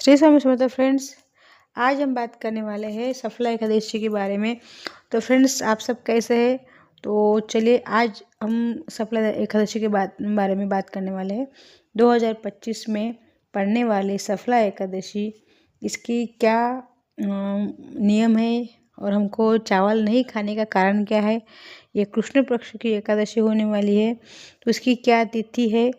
Shri Swami Samarth friends, आज हम बात करने वाले हैं सफला एकादशी के बारे में। तो फ्रेंड्स, आप सब कैसे हैं? तो चलिए आज हम सफला एकादशी के बारे में बात करने वाले हैं। 2025 में पड़ने वाली सफला एकादशी, इसकी क्या नियम है और हमको चावल नहीं खाने का कारण क्या है। ये कृष्ण पक्ष की एकादशी होने वाली है, तो इसकी क्या तिथि है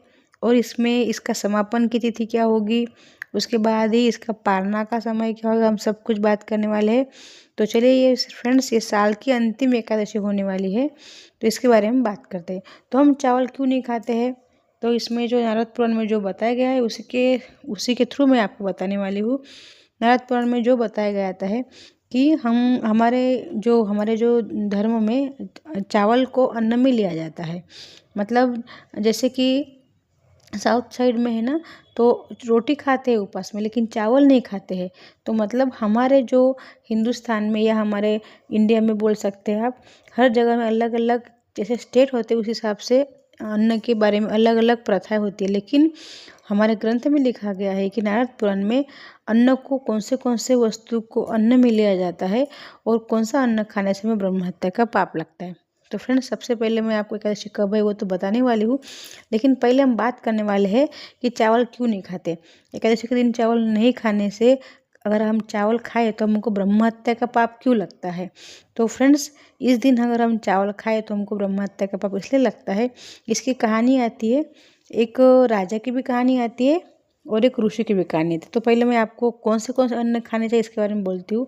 और इसमें इसका समापन की तिथि क्या होगी, उसके बाद ही इसका पारना का समय क्या होगा, हम सब कुछ बात करने वाले हैं। तो चलिए ये फ्रेंड्स, ये साल की अंतिम एकादशी होने वाली है, तो इसके बारे में बात करते हैं। तो हम चावल क्यों नहीं खाते हैं, तो इसमें जो नारद पुराण में जो बताया गया है उसी के थ्रू मैं आपको बताने वाली हूँ। नारद पुराण में जो बताया गया था है कि हमारे जो धर्म में चावल को अन्न में लिया जाता है। मतलब जैसे कि साउथ साइड में है ना, तो रोटी खाते हैं उपवास में, लेकिन चावल नहीं खाते हैं। तो मतलब हमारे जो हिंदुस्तान में या हमारे इंडिया में बोल सकते हैं आप, हर जगह में अलग अलग जैसे स्टेट होते हैं उस हिसाब से अन्न के बारे में अलग अलग प्रथाएं होती है। लेकिन हमारे ग्रंथ में लिखा गया है कि नारद पुराण में अन्न को कौन से वस्तु को अन्न में लिया जाता है और कौन सा अन्न खाने से हमें ब्रह्म हत्या का पाप लगता है। तो फ्रेंड्स, सबसे पहले मैं आपको एकादशी कब है वो तो बताने वाली हूँ, लेकिन पहले हम बात करने वाले हैं कि चावल क्यों नहीं खाते। एकादशी के दिन चावल नहीं खाने से, अगर हम चावल खाए तो हमको ब्रह्म हत्या का पाप क्यों लगता है। तो फ्रेंड्स, इस दिन अगर हम चावल खाए तो हमको ब्रह्म हत्या का पाप इसलिए लगता है, इसकी कहानी आती है, एक राजा की भी कहानी आती है और एक ऋषि की भी कहानी आती है। तो पहले मैं आपको कौन से अन्न खाने चाहिए इसके बारे में बोलती हूँ।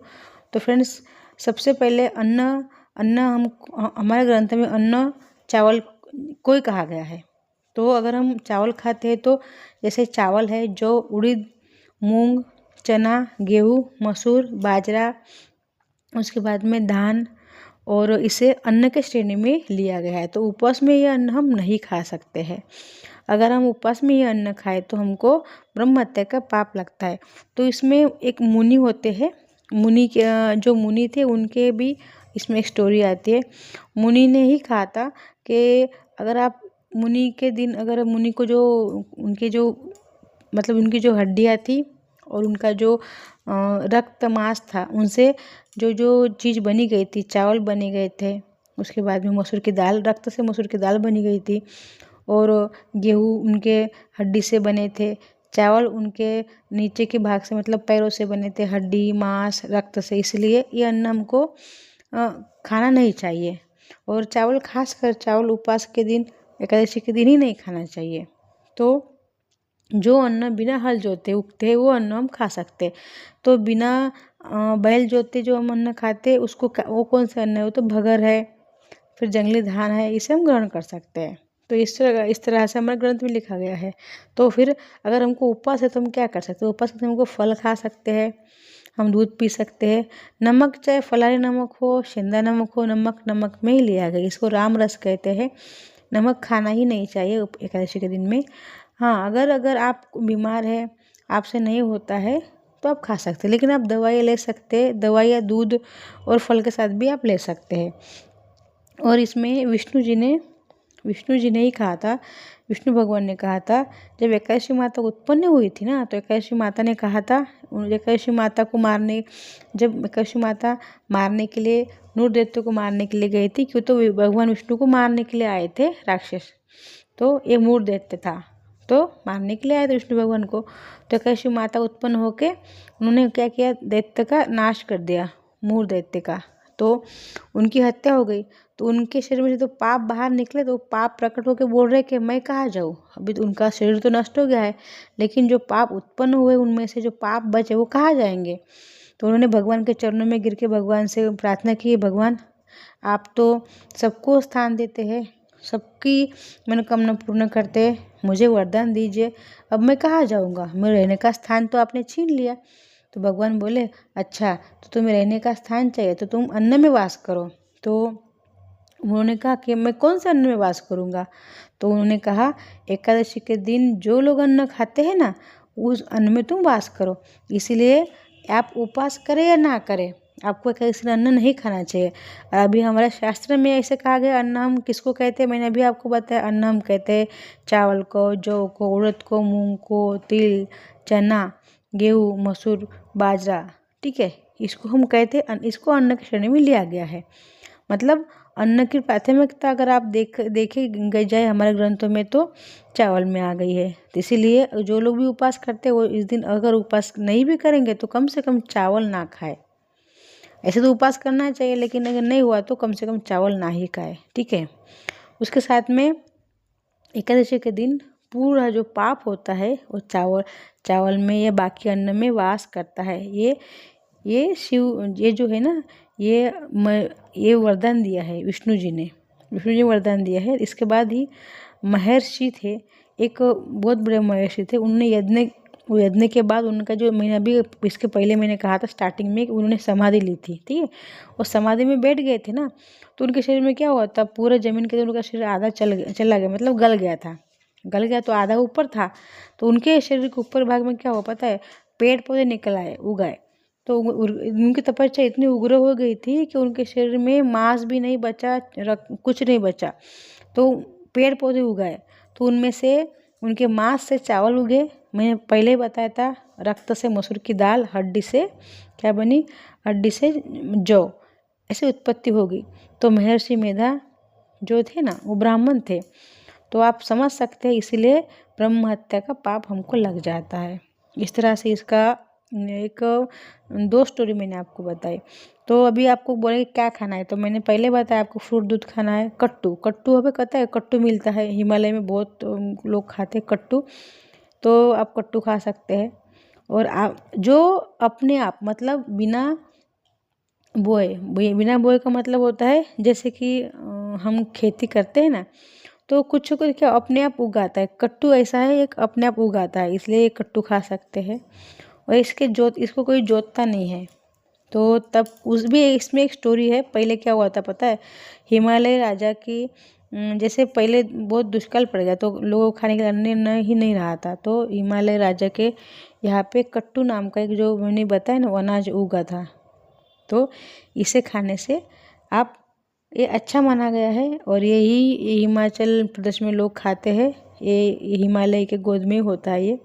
तो फ्रेंड्स, सबसे पहले अन्न अन्न हम हमारे ग्रंथ में अन्न चावल को ही कहा गया है। तो अगर हम चावल खाते हैं तो जैसे चावल है जो उड़द, मूंग, चना, गेहूँ, मसूर, बाजरा, उसके बाद में धान, और इसे अन्न के श्रेणी में लिया गया है। तो उपवास में ये अन्न हम नहीं खा सकते हैं। अगर हम उपवास में ये अन्न खाए तो हमको ब्रह्म हत्या का पाप लगता है। तो इसमें एक मुनि होते हैं, मुनि के जो मुनि थे उनके भी इसमें एक स्टोरी आती है। मुनि ने ही कहा था कि अगर आप मुनि के दिन, अगर मुनि को जो उनके जो मतलब उनकी जो हड्डियाँ थी और उनका जो रक्त मांस था, उनसे जो जो चीज़ बनी गई थी, चावल बने गए थे, उसके बाद में मसूर की दाल, रक्त से मसूर की दाल बनी गई थी, और गेहूँ उनके हड्डी से बने थे, चावल उनके नीचे के भाग से मतलब पैरों से बने थे, हड्डी, मांस, रक्त से। इसलिए ये अन्न हमको खाना नहीं चाहिए। और चावल, खासकर चावल उपवास के दिन, एकादशी के दिन ही नहीं खाना चाहिए। तो जो अन्न बिना हल जोते उगते हैं वो अन्न हम खा सकते। तो बिना बैल जोते जो हम अन्न खाते हैं उसको वो कौन सा अन्न है, वो तो भगर है, फिर जंगली धान है, इसे हम ग्रहण कर सकते हैं। तो इस तरह से हमारे ग्रंथ में लिखा गया है। तो फिर अगर हमको उपवास है तो हम क्या कर सकते हैं, उपवास में हमको फल खा सकते हैं, हम दूध पी सकते हैं। नमक चाहे फलारी नमक हो, सेंधा नमक हो, नमक नमक में ही लिया गया, इसको राम रस कहते हैं। नमक खाना ही नहीं चाहिए एकादशी के दिन में। हाँ, अगर आप बीमार है, आपसे नहीं होता है तो आप खा सकते हैं, लेकिन आप दवाई ले सकते हैं, दवाई या दूध और फल के साथ भी आप ले सकते हैं। और इसमें विष्णु जी ने ही कहा था, विष्णु भगवान ने कहा था, जब एकादशी माता उत्पन्न हुई थी ना, तो एकादशी माता ने कहा था, एकादशी माता को जब एकादशी माता मारने के लिए, नूर दैत्य को मारने के लिए गई थी, क्यों तो भगवान विष्णु को मारने के लिए आए थे राक्षस। तो ये मूर दैत्य था, तो मारने के लिए आए थे विष्णु भगवान को। तो एकादशी माता उत्पन्न होके उन्होंने क्या किया, दैत्य का नाश कर दिया, मूर दैत्य का। तो उनकी हत्या हो गई। तो उनके शरीर में से तो पाप बाहर निकले, तो पाप प्रकट होकर बोल रहे कि मैं कहाँ जाऊँ, अभी तो उनका शरीर तो नष्ट हो गया है, लेकिन जो पाप उत्पन्न हुए उनमें से जो पाप बचे वो कहाँ जाएंगे। तो उन्होंने भगवान के चरणों में गिर के भगवान से प्रार्थना की, भगवान आप तो सबको स्थान देते हैं, सबकी मनोकामना पूर्ण करते हैं, मुझे वरदान दीजिए, अब मैं कहाँ जाऊँगा, मेरे रहने का स्थान तो आपने छीन लिया। तो भगवान बोले, अच्छा तो तुम्हें रहने का स्थान चाहिए तो तुम अन्न में वास करो। तो उन्होंने कहा कि मैं कौन से अन्न में वास करूँगा। तो उन्होंने कहा, एकादशी के दिन जो लोग अन्न खाते हैं ना, उस अन्न में तुम वास करो। इसीलिए आप उपवास करें या ना करें, आपको एकादशी अन्न नहीं खाना चाहिए। अभी हमारे शास्त्र में ऐसे कहा गया, अन्न हम किसको कहते हैं, मैंने अभी आपको बताया, अन्न हम कहते हैं चावल को, जौ को, उड़द को, मूंग को, तिल, चना, गेहूँ, मसूर, बाजरा, ठीक है, इसको हम कहते इसको अन्न की श्रेणी में लिया गया है। मतलब अन्न की प्राथमिकता अगर आप देखे गई जाए हमारे ग्रंथों में तो चावल में आ गई है। तो इसीलिए जो लोग भी उपवास करते हैं वो इस दिन अगर उपवास नहीं भी करेंगे तो कम से कम चावल ना खाए। ऐसे तो उपवास करना चाहिए, लेकिन अगर नहीं हुआ तो कम से कम चावल ना ही खाए, ठीक है। उसके साथ में एकादशी के दिन पूरा जो पाप होता है वो चावल में या बाकी अन्न में वास करता है। ये शिव ये जो है ना, ये वरदान दिया है विष्णु जी ने वरदान दिया है। इसके बाद ही महर्षि थे, एक बहुत बड़े महर्षि थे, उन्होंने यज्ञ के बाद उनका जो मैंने अभी इसके पहले मैंने कहा था स्टार्टिंग में, उन्होंने समाधि ली थी, ठीक है। वो समाधि में बैठ गए थे ना, तो उनके शरीर में क्या हुआ था, पूरे जमीन के उनका शरीर आधा चला गया, मतलब गल गया तो आधा ऊपर था। तो उनके शरीर के ऊपर भाग में क्या हुआ पता है, पेड़ पौधे निकल आए, उगाए। तो उनकी तपस्या इतनी उग्र हो गई थी कि उनके शरीर में मांस भी नहीं बचा, कुछ नहीं बचा। तो पेड़ पौधे उगाए, तो उनमें से उनके मांस से चावल उगे। मैंने पहले ही बताया था, रक्त से मसूर की दाल, हड्डी से क्या बनी, हड्डी से जौ, ऐसे उत्पत्ति होगी। तो महर्षि मेधा जो थे ना वो ब्राह्मण थे, तो आप समझ सकते हैं, इसीलिए ब्रह्म हत्या का पाप हमको लग जाता है। इस तरह से इसका एक 2 स्टोरी मैंने आपको बताई। तो अभी आपको बोले क्या खाना है, तो मैंने पहले बताया आपको फ्रूट दूध खाना है। कट्टू हमें पता है, कट्टू मिलता है हिमालय में, बहुत लोग खाते हैं कट्टू, तो आप कट्टू खा सकते हैं। और आप जो अपने आप मतलब बिना बोए का मतलब होता है जैसे कि हम खेती करते हैं ना, तो कुछ क्या अपने आप उगाता है। कट्टू ऐसा है, एक अपने आप उगाता है, इसलिए ये कट्टू खा सकते हैं। और इसको कोई जोतता नहीं है। तो तब इसमें एक स्टोरी है, पहले क्या हुआ था पता है, हिमालय राजा की जैसे पहले बहुत दुष्काल पड़ गया, तो लोगों को खाने के लिए अन्न ही नहीं रहा था। तो हिमालय राजा के यहाँ पे कट्टू नाम का एक, जो मैंने बताया ना, वो अनाज उगा था। तो इसे खाने से ये अच्छा माना गया है, और यही हिमाचल प्रदेश में लोग खाते हैं। ये हिमालय के गोद में होता है ये।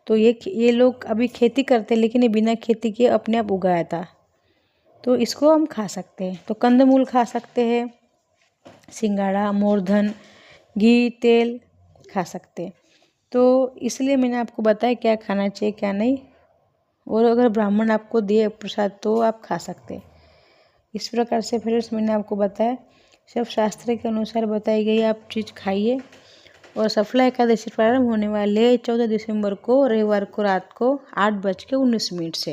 तो ये लोग अभी खेती करते हैं, लेकिन ये बिना खेती के अपने आप उगाया था, तो इसको हम खा सकते हैं। तो कंदमूल खा सकते हैं, सिंगाड़ा, मोरधन, घी, तेल खा सकते हैं। तो इसलिए मैंने आपको बताया क्या खाना चाहिए क्या नहीं, और अगर ब्राह्मण आपको दिए प्रसाद तो आप खा सकते हैं। इस प्रकार से फ्रेंड्स मैंने आपको बताया, सब शास्त्र के अनुसार बताई गई आप चीज़ खाइए। और सफला एकादशी प्रारंभ होने वाले 14 दिसंबर को, रविवार को रात को 8:19 से।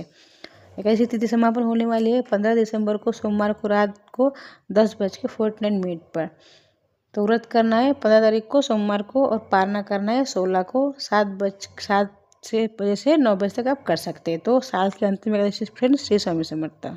एकादशी तिथि समापन होने वाली है 15 दिसंबर को, सोमवार को रात को 10:49 पर। तो व्रत करना है 15 तारीख को सोमवार को, और पारना करना है 16 को 7 बजे से 9 बजे तक आप कर सकते हैं। तो साल के अंत में एकादशी फ्रेंड्स, श्री स्वामी समर्थ।